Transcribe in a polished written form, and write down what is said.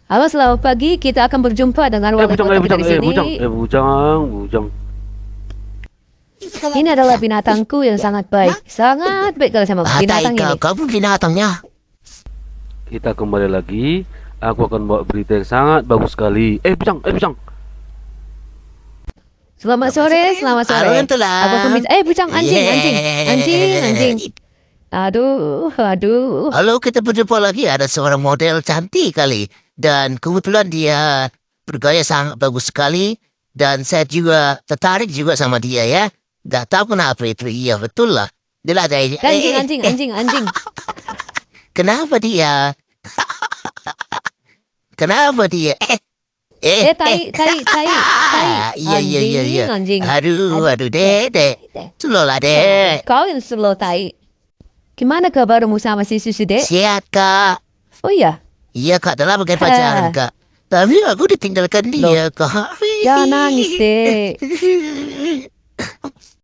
Halo, selamat pagi. Kita akan berjumpa dengan warga Bujang, kota kita di sini. Ini adalah binatangku yang sangat baik kalau sama binatang Taika, ini. kau pun binatangnya. Kita kembali lagi. Aku akan bawa berita yang sangat bagus sekali. Bujang. Selamat sore. Halo, Tulang. Aku akan Bujang, anjing. Aduh. Halo, kita berjumpa lagi. Ada seorang model cantik kali. Dan kebetulan dia bergaya sangat bagus sekali. Dan saya juga tertarik juga sama dia ya. Gak tahu kenapa itu. Iya, betul lah. Dia lah ada Anjing. Kenapa dia? Kenapa dia? Tai. Iya. Anjing. Aduh, dek. Slow lah, dek. Kau yang slow tai. Gimana kabarmu sama si Susu, Dek? Sehat, Kak. Oh iya. Iya, Kak. Dalam bagian pacaran, Kak. Tapi aku ditinggalkan dia, Kak. Jangan nangis, Dek.